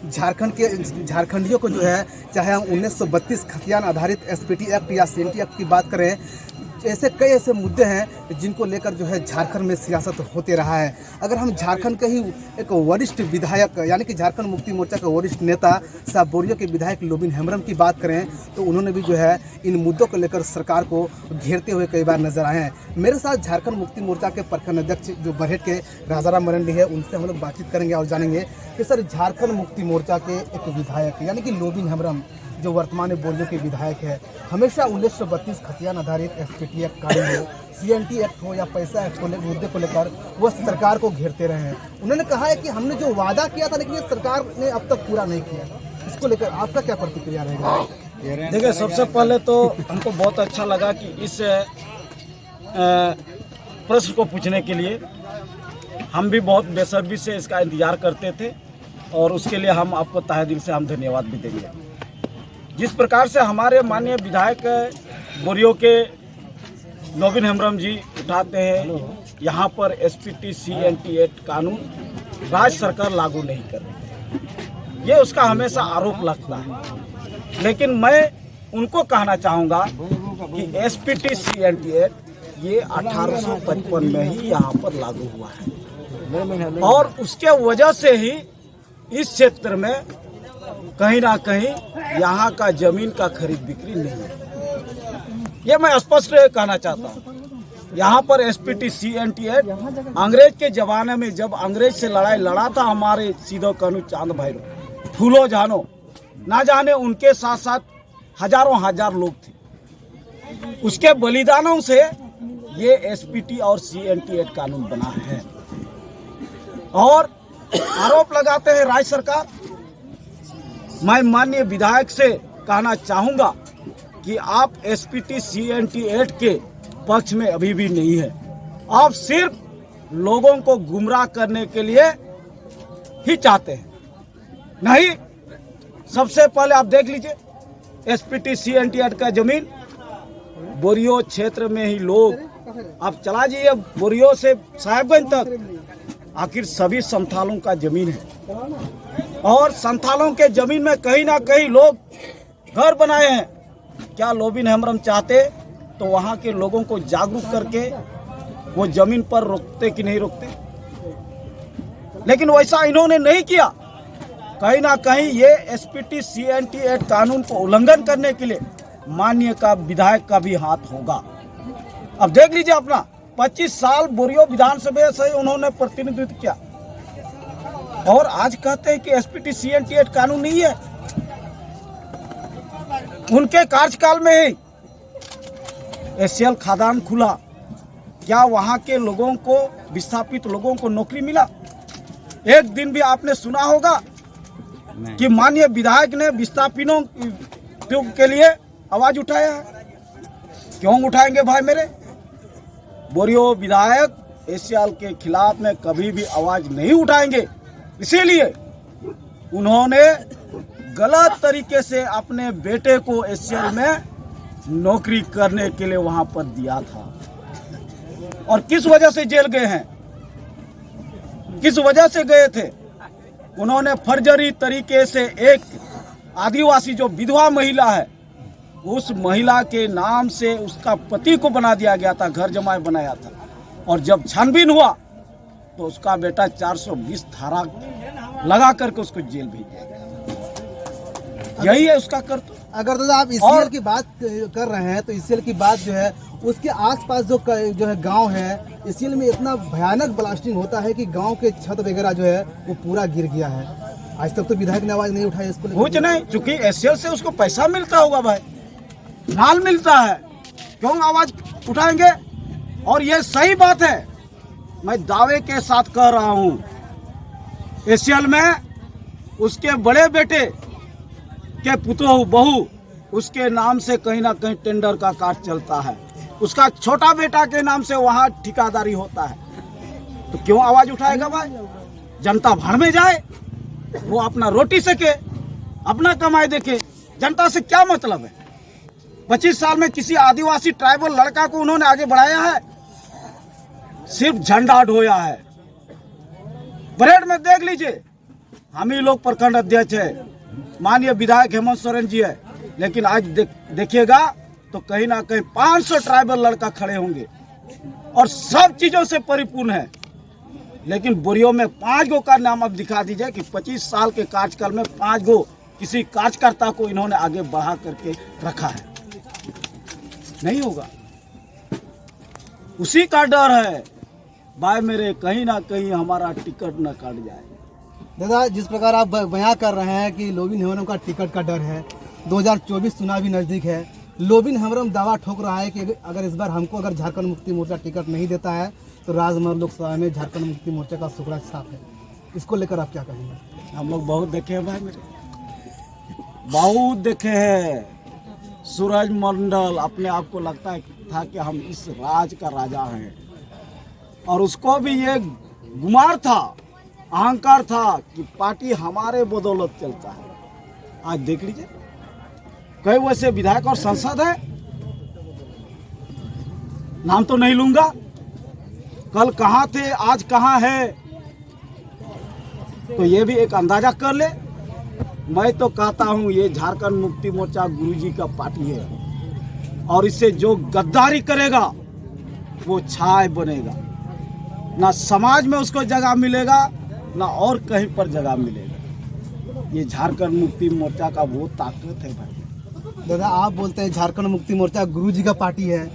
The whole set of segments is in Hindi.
झारखंडियों को जो है, चाहे हम 1932 खतियान आधारित एसपीटी एक्ट या सीएनटी एक्ट की बात करें, ऐसे कई ऐसे मुद्दे हैं जिनको लेकर जो है झारखंड में सियासत होते रहा है। अगर हम झारखंड के ही एक वरिष्ठ विधायक यानी कि झारखंड मुक्ति मोर्चा के वरिष्ठ नेता साहब बोरियो के विधायक लोबिन हेम्ब्रम की बात करें तो उन्होंने भी जो है इन मुद्दों को लेकर सरकार को घेरते हुए कई बार नजर आए हैं। मेरे साथ झारखंड मुक्ति मोर्चा के प्रखंड अध्यक्ष जो बरहेट के राजाराम मरंडी है, उनसे हम लोग बातचीत करेंगे और जानेंगे कि सर झारखंड मुक्ति मोर्चा के एक विधायक यानी कि लोबिन हेम्ब्रम जो वर्तमान में बोरियो के विधायक है, हमेशा 1932 खतियान आधारित एसपीटी एक्ट कानून हो, सीएनटी एक्ट हो या पैसा एक्ट हो मुद्दे को लेकर वह सरकार को घेरते रहे हैं। उन्होंने कहा है कि हमने जो वादा किया था लेकिन ये सरकार ने अब तक पूरा नहीं किया। इसको लेकर आपका क्या प्रतिक्रिया रहेगा? देखिए, सबसे पहले तो हमको बहुत अच्छा लगा कि इस प्रश्न को पूछने के लिए हम भी बहुत बेसब्री से इसका इंतजार करते थे और उसके लिए हम आपको तहे दिल से हम धन्यवाद भी देंगे। जिस प्रकार से हमारे माननीय विधायक बोरियो के लोबिन हेम्ब्रम जी उठाते हैं, यहाँ पर एसपीटी सीएनटी एक्ट कानून राज्य सरकार लागू नहीं कर रही, ये उसका हमेशा आरोप लगता है। लेकिन मैं उनको कहना चाहूँगा कि एसपीटी सीएनटी एक्ट ये 1855 में ही यहाँ पर लागू हुआ है और उसके वजह से ही इस क्षेत्र में कहीं ना कहीं यहाँ का जमीन का खरीद बिक्री नहीं है। ये मैं स्पष्ट कहना चाहता हूँ। यहाँ पर एसपीटी सीएनटी एक्ट अंग्रेज के जमाने में जब अंग्रेज से लड़ाई लड़ा था हमारे सीधो कानू चांद भैरो, फूलो जानो ना जाने उनके साथ साथ हजारों हजार लोग थे। उसके बलिदानों से ये एसपीटी और सीएनटी एक्ट कानून बना है और आरोप लगाते हैं राज्य सरकार। मैं माननीय विधायक से कहना चाहूँगा कि आप एसपीटी सीएनटी एक्ट के पक्ष में अभी भी नहीं है। आप सिर्फ लोगों को गुमराह करने के लिए ही चाहते हैं। नहीं, सबसे पहले आप देख लीजिए एसपीटी सीएनटी एक्ट का जमीन बोरियो क्षेत्र में ही लोग, आप चला जाइए बोरियो से साहेबगंज तक, आखिर सभी संथालों का जमीन है और संथालों के जमीन में कहीं ना कहीं लोग घर बनाए हैं। क्या लोबिन हेम्ब्रम चाहते तो वहाँ के लोगों को जागरूक करके वो जमीन पर रोकते कि नहीं रोकते, लेकिन वैसा इन्होंने नहीं किया। कहीं ना कहीं ये एसपीटी सीएनटी एक्ट कानून को उल्लंघन करने के लिए माननीय का विधायक का भी हाथ होगा। अब देख लीजिए, अपना 25 साल बोरियो विधानसभा से उन्होंने प्रतिनिधित्व किया और आज कहते हैं कि एसपीटी सीएनटी एक्ट कानून नहीं है। उनके कार्यकाल में ही एसएल खादान खुला, क्या वहां के लोगों को, विस्थापित लोगों को नौकरी मिला? एक दिन भी आपने सुना होगा कि माननीय विधायक ने विस्थापितों के लिए आवाज उठाया है? क्यों उठाएंगे भाई मेरे? बोरियो विधायक एसएल के खिलाफ में कभी भी आवाज नहीं उठाएंगे। इसीलिए उन्होंने गलत तरीके से अपने बेटे को एसएल में नौकरी करने के लिए वहां पर दिया था और किस वजह से जेल गए हैं, किस वजह से गए थे? उन्होंने फर्जरी तरीके से एक आदिवासी जो विधवा महिला है उस महिला के नाम से उसका पति को बना दिया गया था, घर जमाई बनाया था और जब छानबीन हुआ तो उसका बेटा 420 धारा लगा करके उसको जेल भेज दिया गया। यही है उसका कर्तव्य। अगर तो आप ईसीएल की बात कर रहे हैं तो ईसीएल की बात जो है उसके आसपास जो है गांव है, ईसीएल में इतना भयानक ब्लास्टिंग होता है कि गांव के छत वगैरह जो है वो पूरा गिर गया है। आज तक तो विधायक ने आवाज नहीं उठाई इसको। कुछ नहीं, चूंकि एसएल से उसको पैसा मिलता होगा भाई, माल मिलता है, क्यों आवाज उठाएंगे? और ये सही बात है, मैं दावे के साथ कह रहा हूं, एसएल में उसके बड़े बेटे के पुतोहू बहू उसके नाम से कहीं ना कहीं टेंडर का कार्य चलता है, उसका छोटा बेटा के नाम से वहां ठिकादारी होता है, तो क्यों आवाज उठाएगा भाई? जनता भाड़ में जाए, वो अपना रोटी सके, अपना कमाई देखे, जनता से क्या मतलब है? 25 साल में किसी आदिवासी ट्राइबल लड़का को उन्होंने आगे बढ़ाया है? सिर्फ झंडा ढोया है। बरहेट में देख लीजिए, हम ही लोग प्रखंड अध्यक्ष है, माननीय विधायक हेमंत सोरेन जी है, लेकिन आज देखिएगा तो कहीं ना कहीं 500 ट्राइबल लड़का खड़े होंगे और सब चीज़ों से परिपूर्ण है, लेकिन बोरियो में 5 गो का नाम अब दिखा दीजिए कि 25 साल के कार्यकाल में 5 गो किसी कार्यकर्ता को इन्होंने आगे बढ़ा करके रखा है। नहीं होगा, उसी का डर है भाई मेरे, कहीं ना कहीं हमारा टिकट न कट जाए। दादा, जिस प्रकार आप बयां कर रहे हैं कि लोबिन हेम्ब्रम का टिकट का डर है, 2024 चुनाव भी नज़दीक है, लोबिन हेम्ब्रम दावा ठोक रहा है कि अगर इस बार हमको अगर झारखंड मुक्ति मोर्चा टिकट नहीं देता है तो राजमहल लोकसभा में झारखंड मुक्ति मोर्चा का सुखड़ा साफ है। इसको लेकर आप क्या कहेंगे? हम लोग बहुत देखे हैं भाई मेरे, बहुत देखे हैं। सूरज मंडल अपने आप को लगता है था कि हम इस राज का राजा हैं, और उसको भी ये गुमार था, अहंकार था कि पार्टी हमारे बदौलत चलता है। आज देख लीजिए, कई वैसे विधायक और सांसद है, नाम तो नहीं लूंगा, कल कहाँ थे आज कहाँ है, तो ये भी एक अंदाजा कर ले। मैं तो कहता हूँ ये झारखंड मुक्ति मोर्चा गुरुजी का पार्टी है, और इससे जो गद्दारी करेगा वो छाय बनेगा, ना समाज में उसको जगह मिलेगा ना और कहीं पर जगह मिलेगा। ये झारखंड मुक्ति मोर्चा का वो ताकत है भाई। दादा, आप बोलते हैं झारखंड मुक्ति मोर्चा गुरुजी का पार्टी है,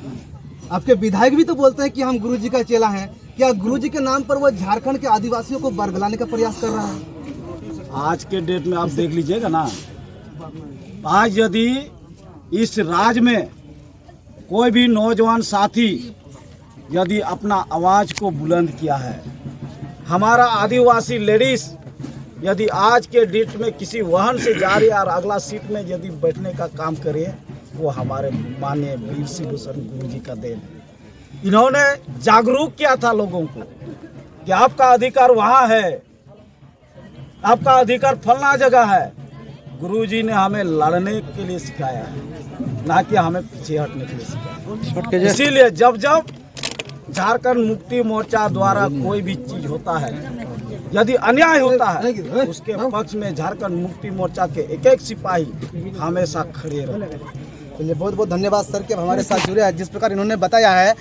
आपके विधायक भी तो बोलते हैं कि हम गुरुजी का चेला हैं। क्या गुरुजी के नाम पर वो झारखंड के आदिवासियों को बरगलाने का प्रयास कर रहा है? आज के डेट में आप देख लीजिएगा ना, आज यदि इस राज्य में कोई भी नौजवान साथी यदि अपना आवाज को बुलंद किया है, हमारा आदिवासी लेडीज यदि आज के डेट में किसी वाहन से जा रही और अगला सीट में यदि बैठने का काम करे, वो हमारे माननीय वीर सिंह गुरुजी का देन है। इन्होंने जागरूक किया था लोगों को कि आपका अधिकार वहाँ है, आपका अधिकार फलना जगह है। गुरुजी ने हमें लड़ने के लिए सिखाया है, ना कि हमें पीछे हटने के लिए सिखाया। इसीलिए जब जब झारखंड मुक्ति मोर्चा द्वारा कोई भी चीज होता है, यदि अन्याय होता है, उसके पक्ष में झारखंड मुक्ति मोर्चा के एक एक सिपाही हमेशा खड़े रहते हैं। चलिए, बहुत बहुत धन्यवाद सर कि हमारे साथ जुड़े हैं। जिस प्रकार इन्होंने बताया है।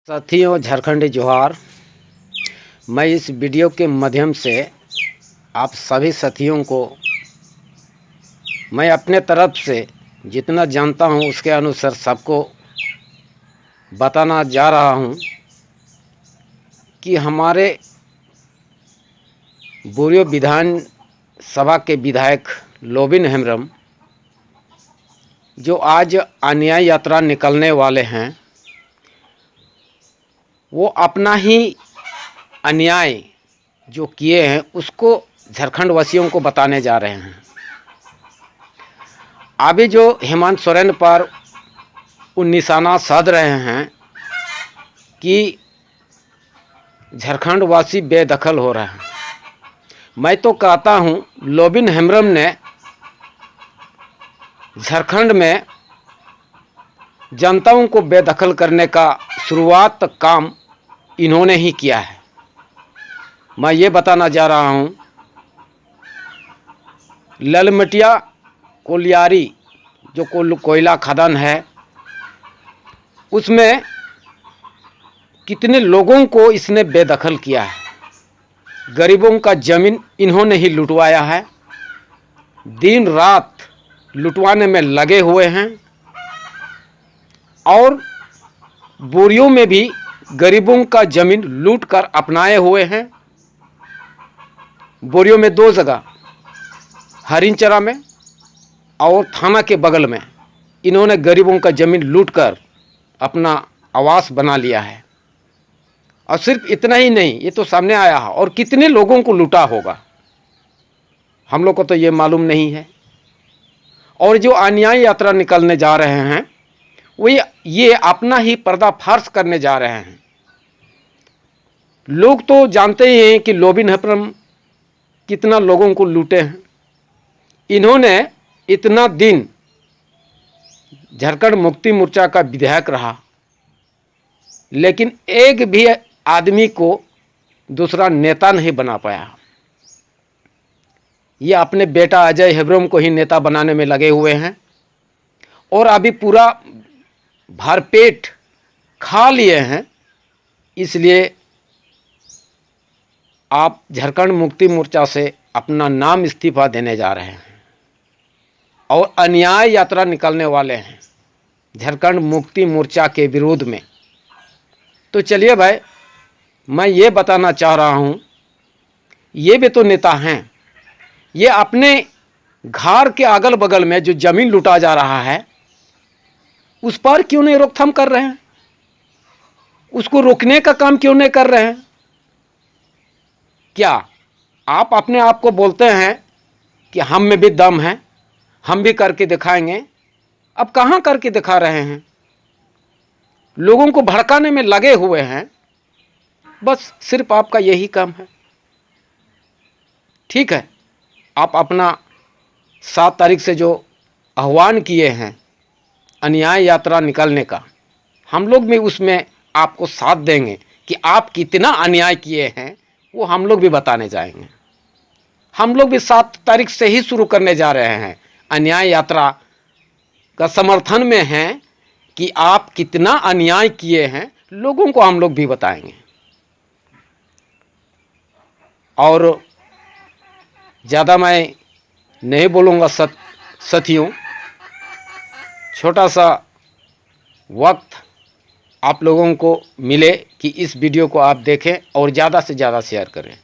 साथियों, झारखंडी जोहार। मैं इस वीडियो के माध्यम से आप सभी साथियों को मैं अपने तरफ से जितना जानता हूं उसके अनुसार सबको बताना जा रहा हूं कि हमारे बोरियो विधान सभा के विधायक लोबिन हेम्ब्रम जो आज अन्याय यात्रा निकलने वाले हैं, वो अपना ही अन्याय जो किए हैं उसको झारखंड वासियों को बताने जा रहे हैं। अभी जो हेमंत सोरेन पर वो निशाना साध रहे हैं कि झारखंड वासी बेदखल हो रहे हैं, मैं तो कहता हूं लोबिन हेम्ब्रम ने झारखंड में जनताओं को बेदखल करने का शुरुआत काम इन्होंने ही किया है। मैं ये बताना जा रहा हूं, ललमटिया कोलियारी जो कोयला खदान है, उसमें कितने लोगों को इसने बेदखल किया है। गरीबों का ज़मीन इन्होंने ही लुटवाया है, दिन रात लुटवाने में लगे हुए हैं, और बोरियों में भी गरीबों का ज़मीन लूट कर अपनाए हुए हैं। बोरियों में 2 जगह, हरिनचरा में और थाना के बगल में, इन्होंने गरीबों का ज़मीन लूटकर अपना आवास बना लिया है। और सिर्फ इतना ही नहीं, ये तो सामने आया है, और कितने लोगों को लूटा होगा हम लोग को तो ये मालूम नहीं है। और जो अन्याय यात्रा निकलने जा रहे हैं, वो ये अपना ही पर्दाफाश करने जा रहे हैं। लोग तो जानते ही हैं कि लोबिन हेम्ब्रम कितना लोगों को लूटे हैं। इन्होंने इतना दिन झारखंड मुक्ति मोर्चा का विधायक रहा, लेकिन एक भी आदमी को दूसरा नेता नहीं बना पाया। ये अपने बेटा अजय हेब्रोम को ही नेता बनाने में लगे हुए हैं और अभी पूरा भरपेट खा लिए हैं। इसलिए आप झारखंड मुक्ति मोर्चा से अपना नाम इस्तीफा देने जा रहे हैं और अन्याय यात्रा निकालने वाले हैं झारखंड मुक्ति मोर्चा के विरोध में। तो चलिए भाई, मैं ये बताना चाह रहा हूँ, ये भी तो नेता हैं, ये अपने घर के अगल बगल में जो जमीन लूटा जा रहा है उस पर क्यों नहीं रोकथाम कर रहे हैं? उसको रोकने का काम क्यों नहीं कर रहे हैं? क्या आप अपने आप को बोलते हैं कि हम में भी दम है, हम भी करके दिखाएंगे? अब कहाँ करके दिखा रहे हैं? लोगों को भड़काने में लगे हुए हैं, बस सिर्फ आपका यही काम है। ठीक है, आप अपना 7 तारीख से जो आह्वान किए हैं अन्याय यात्रा निकालने का, हम लोग भी उसमें आपको साथ देंगे कि आप कितना अन्याय किए हैं, वो हम लोग भी बताने जाएंगे। हम लोग भी 7 तारीख से ही शुरू करने जा रहे हैं अन्याय यात्रा का समर्थन में हैं कि आप कितना अन्याय किए हैं, लोगों को हम लोग भी बताएंगे। और ज़्यादा मैं नहीं बोलूँगा साथियों, छोटा सा वक्त आप लोगों को मिले कि इस वीडियो को आप देखें और ज़्यादा से ज़्यादा शेयर करें।